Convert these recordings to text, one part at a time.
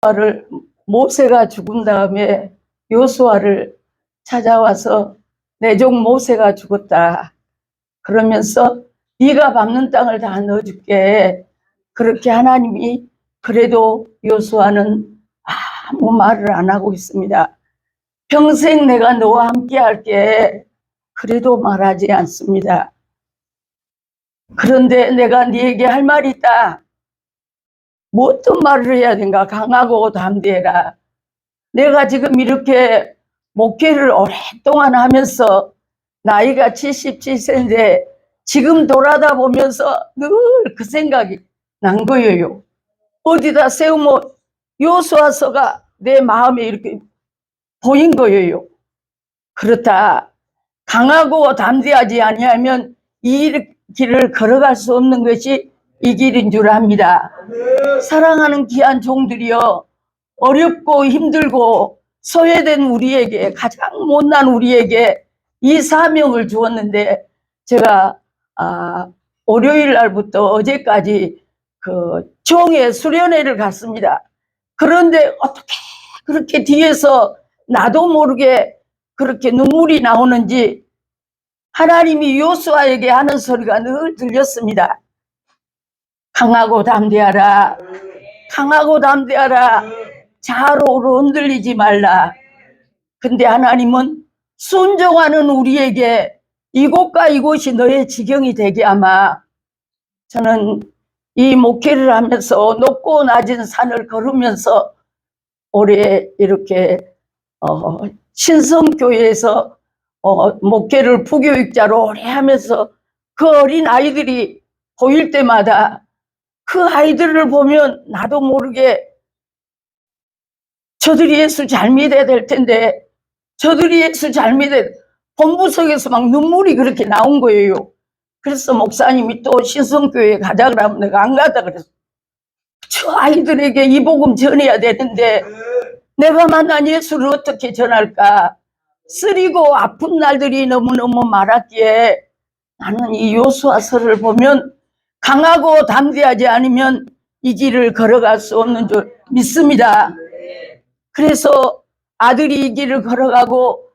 요수아를 모세가 죽은 다음에 요수아를 찾아와서 내 종 모세가 죽었다. 그러면서 네가 밟는 땅을 다 넣어줄게. 그렇게 하나님이 그래도 요수아는 아무 말을 안 하고 있습니다. 평생 내가 너와 함께 할게. 그래도 말하지 않습니다. 그런데 내가 네게 할 말이 있다. 뭐 어떤 말을 해야 되는가? 강하고 담대해라. 내가 지금 이렇게 목회를 오랫동안 하면서 나이가 77세인데 지금 돌아다 보면서 늘 그 생각이 난 거예요. 어디다 세우면 요수아서가 내 마음에 이렇게 보인 거예요. 그렇다. 강하고 담대하지 아니하면 이 길을 걸어갈 수 없는 것이 이 길인 줄 압니다. 사랑하는 귀한 종들이여, 어렵고 힘들고 소외된 우리에게, 가장 못난 우리에게 이 사명을 주었는데, 제가 월요일 날부터 어제까지 그 종의 수련회를 갔습니다. 그런데 어떻게 그렇게 뒤에서 나도 모르게 그렇게 눈물이 나오는지 하나님이 요수아에게 하는 소리가 늘 들렸습니다. 강하고 담대하라. 강하고 담대하라. 좌로우로 흔들리지 말라. 근데 하나님은 순종하는 우리에게 이곳과 이곳이 너의 지경이 되게 하마. 저는 이 목회를 하면서 높고 낮은 산을 걸으면서 올해 이렇게 신성교회에서 목회를 부교육자로 오래 하면서 그 어린 아이들이 보일 때마다 그 아이들을 보면 나도 모르게 저들이 예수 잘 믿어야 될 텐데, 저들이 예수 잘 믿어야 본부석에서 막 눈물이 그렇게 나온 거예요. 그래서 목사님이 또 신성교회에 가자 그러면 내가 안 가다 그랬어. 저 아이들에게 이 복음 전해야 되는데 내가 만난 예수를 어떻게 전할까? 쓰리고 아픈 날들이 너무너무 많았기에 나는 이 요수아서를 보면 강하고 담대하지 않으면 이 길을 걸어갈 수 없는 줄 믿습니다. 그래서 아들이 이 길을 걸어가고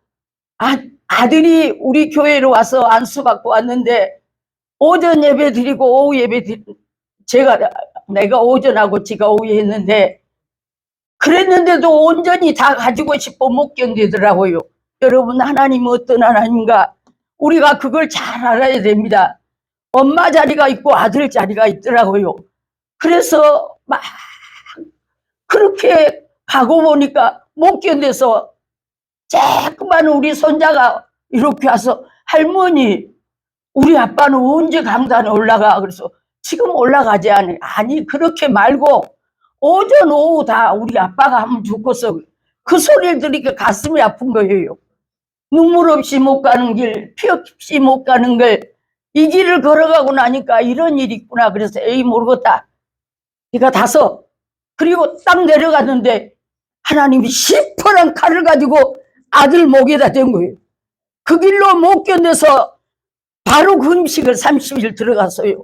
아들이 우리 교회로 와서 안수받고 왔는데 오전 예배 드리고 오후 예배 드리고 내가 오전하고 지가 오후 했는데 그랬는데도 온전히 다 가지고 싶어 못 견디더라고요. 여러분, 하나님은 어떤 하나님인가? 우리가 그걸 잘 알아야 됩니다. 엄마 자리가 있고 아들 자리가 있더라고요. 그래서 막 그렇게 가고 보니까 못 견뎌서 조그만 우리 손자가 이렇게 와서 할머니, 우리 아빠는 언제 강단에 올라가? 그래서 지금 올라가지 않아요. 아니, 그렇게 말고 오전 오후 다 우리 아빠가 하면 죽겠어. 그 소리를 들으니까 가슴이 아픈 거예요. 눈물 없이 못 가는 길, 피 없이 못 가는 길, 이 길을 걸어가고 나니까 이런 일이 있구나. 그래서 에이 모르겠다. 네가 다섯. 그리고 딱 내려갔는데 하나님이 시퍼런 칼을 가지고 아들 목에다 댄 거예요. 그 길로 못 견뎌서 바로 그 음식을 30일 들어갔어요.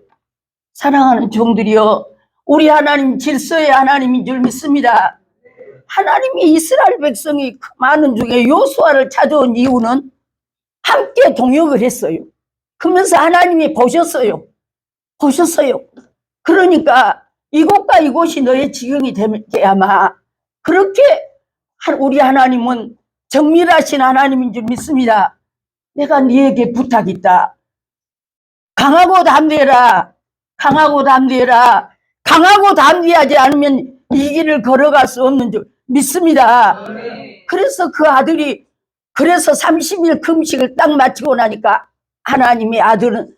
사랑하는 종들이여, 우리 하나님 질서의 하나님인 줄 믿습니다. 하나님이 이스라엘 백성이 많은 중에 요수아를 찾아온 이유는 함께 동역을 했어요. 그러면서 하나님이 보셨어요. 그러니까 이곳과 이곳이 너의 지경이 되야마. 그렇게 우리 하나님은 정밀하신 하나님인 줄 믿습니다. 내가 네에게 부탁이 있다. 강하고 담대해라. 강하고 담대해라. 강하고 담대하지 않으면 이 길을 걸어갈 수 없는 줄 믿습니다. 그래서 그 아들이 그래서 30일 금식을 딱 마치고 나니까 하나님의 아들은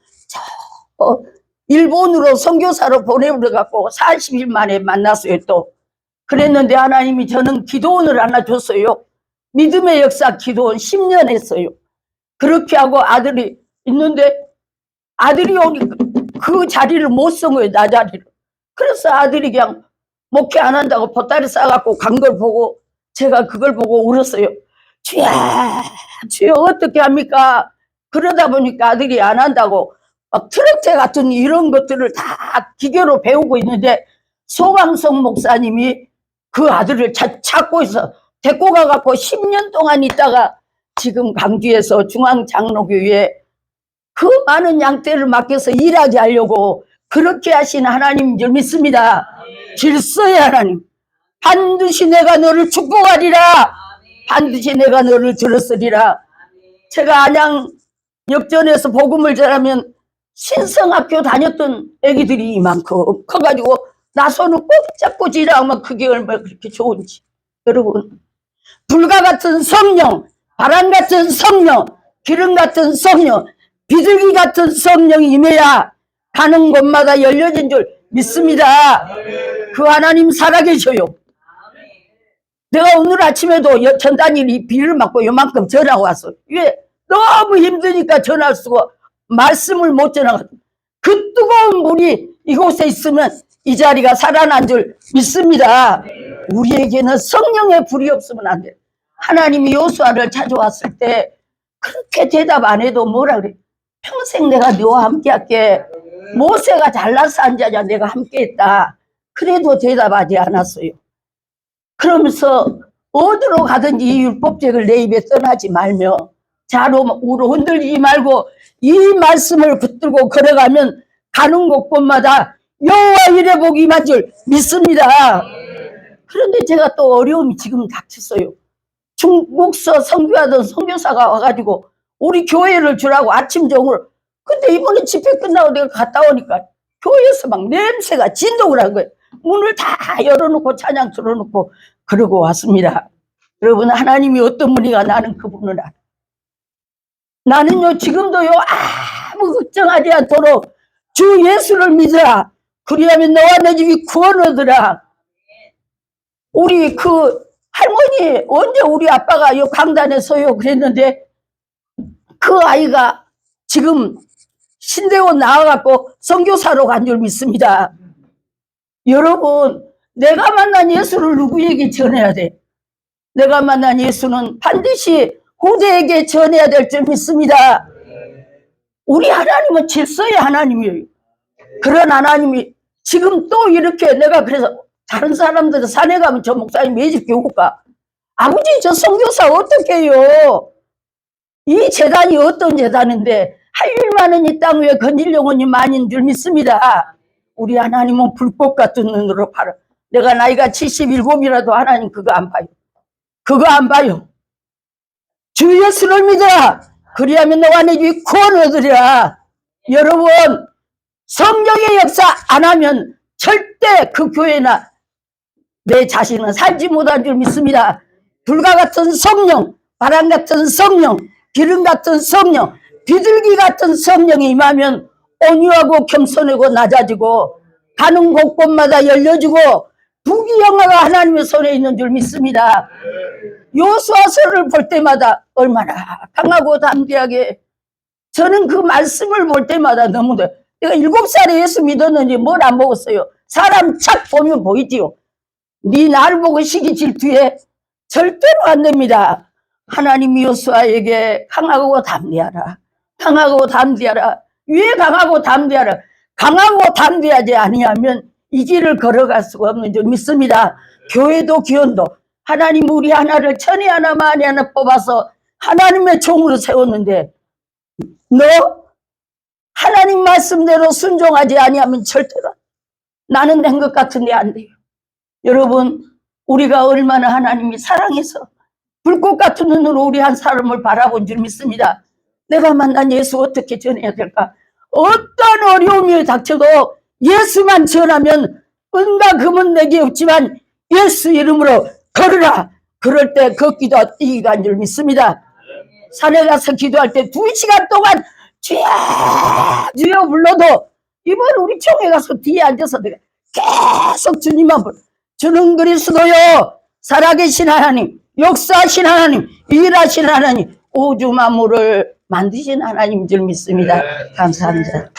일본으로 선교사로 보내버려갖고 40일 만에 만났어요. 또 그랬는데 하나님이 저는 기도원을 하나 줬어요. 믿음의 역사 기도원 10년 했어요. 그렇게 하고 아들이 있는데 아들이 오니까 그 자리를 못 쓴 거예요. 나 자리를. 그래서 아들이 그냥 목회 안 한다고 보따리 싸갖고 간 걸 보고 제가 그걸 보고 울었어요. 주여 어떻게 합니까? 그러다 보니까 아들이 안 한다고 막 트럭제 같은 이런 것들을 다 기계로 배우고 있는데 소강성 목사님이 그 아들을 찾고 있어. 데리고 가갖고 10년 동안 있다가 지금 강주에서 중앙장로교회에 그 많은 양떼를 맡겨서 일하게 하려고 그렇게 하신 하나님인 줄 믿습니다. 질서의 하나님. 반드시 내가 너를 축복하리라. 반드시 내가 너를 들었으리라. 제가 안양 역전에서 복음을 전하면 신성학교 다녔던 애기들이 이만큼 커가지고 나손을 꼭 잡고 지나가면 그게 얼마나 그렇게 좋은지. 여러분, 불과 같은 성령, 바람 같은 성령, 기름 같은 성령, 비둘기 같은 성령이 임해야 가는 곳마다 열려진 줄 믿습니다. 그 하나님 살아계셔요. 내가 오늘 아침에도 전단일이 비를 맞고 요만큼 전화 왔어. 왜? 너무 힘드니까 전화할 수가 말씀을 못 전하거든. 그 뜨거운 물이 이곳에 있으면 이 자리가 살아난 줄 믿습니다. 우리에게는 성령의 불이 없으면 안 돼. 하나님이 요수아를 찾아왔을 때 그렇게 대답 안 해도 뭐라 그래? 평생 내가 너와 함께 할게. 모세가 잘나서 앉아야 내가 함께 했다. 그래도 대답하지 않았어요. 그러면서 어디로 가든지 이 율법책을 내 입에 떠나지 말며 좌우로 흔들리지 말고 이 말씀을 붙들고 걸어가면 가는 곳곳마다 여호와 일의 복이 임한 줄 믿습니다. 그런데 제가 또 어려움이 지금 닥쳤어요. 중국서 선교하던 선교사가 와가지고 우리 교회를 주라고 아침 정으로. 근데 이번에 집회 끝나고 내가 갔다 오니까 교회에서 막 냄새가 진동을 한 거예요. 문을 다 열어놓고 찬양 틀어놓고 그러고 왔습니다. 여러분, 하나님이 어떤 분이가 나는 그분을 알아. 나는요 지금도요 아무 걱정하지 않도록 주 예수를 믿으라. 그리하면 너와 내 집이 구원 얻으라. 우리 그 할머니 언제 우리 아빠가 요 강단에 서요 그랬는데 그 아이가 지금 신대원 나와갖고 선교사로 간 줄 믿습니다. 여러분, 내가 만난 예수를 누구에게 전해야 돼? 내가 만난 예수는 반드시 후대에게 전해야 될 줄 믿습니다. 우리 하나님은 질서의 하나님이에요. 그런 하나님이 지금 또 이렇게 내가 그래서 다른 사람들 산에 가면 저 목사님 매집 교구가 아버지 저 선교사 어떻게 해요? 이 재단이 어떤 재단인데 할 일 많은 이 땅 위에 건질 영혼이 많은 줄 믿습니다. 우리 하나님은 불꽃 같은 눈으로 봐라. 내가 나이가 77이라도 하나님 그거 안 봐요. 그거 안 봐요. 주 예수를 믿어라. 그리하면 너와 내 집이 구원 얻으리라. 여러분, 성령의 역사 안 하면 절대 그 교회나 내 자신은 살지 못한 줄 믿습니다. 불과 같은 성령, 바람 같은 성령, 기름 같은 성령, 비둘기 같은 성령이 임하면 온유하고 겸손하고 낮아지고 가는 곳곳마다 열려지고 부귀영화가 하나님의 손에 있는 줄 믿습니다. 요수아서를 볼 때마다 얼마나 강하고 담대하게, 저는 그 말씀을 볼 때마다 너무 내가 7살에 예수 믿었는지 뭘 안 먹었어요. 사람 착 보면 보이지요. 네 나를 보고 시기 질투해? 절대로 안 됩니다. 하나님이 요수아에게 강하고 담대하라. 강하고 담대하라. 왜 강하고 담대하라? 강하고 담대하지 아니하면 이 길을 걸어갈 수가 없는 줄 믿습니다. 교회도 기원도 하나님 우리 하나를 천이 하나 만이 하나 뽑아서 하나님의 종으로 세웠는데 너 하나님 말씀대로 순종하지 아니하면 절대로 나는 된 것 같은데 안 돼요. 여러분, 우리가 얼마나 하나님이 사랑해서 불꽃 같은 눈으로 우리 한 사람을 바라본 줄 믿습니다. 내가 만난 예수 어떻게 전해야 될까? 어떤 어려움이 닥쳐도 예수만 전하면 은과 금은 내게 없지만 예수 이름으로 걸으라. 그럴 때 걷기도 뛰기가 한 줄 믿습니다. 산에 가서 기도할 때 2시간 동안 주여 주여 불러도 이번 우리 총회 가서 뒤에 앉아서 내가 계속 주님만 불러. 주는 그리스도요 살아계신 하나님, 역사하신 하나님, 일하신 하나님, 우주 만물을 만드신 하나님인 줄 믿습니다. 감사합니다.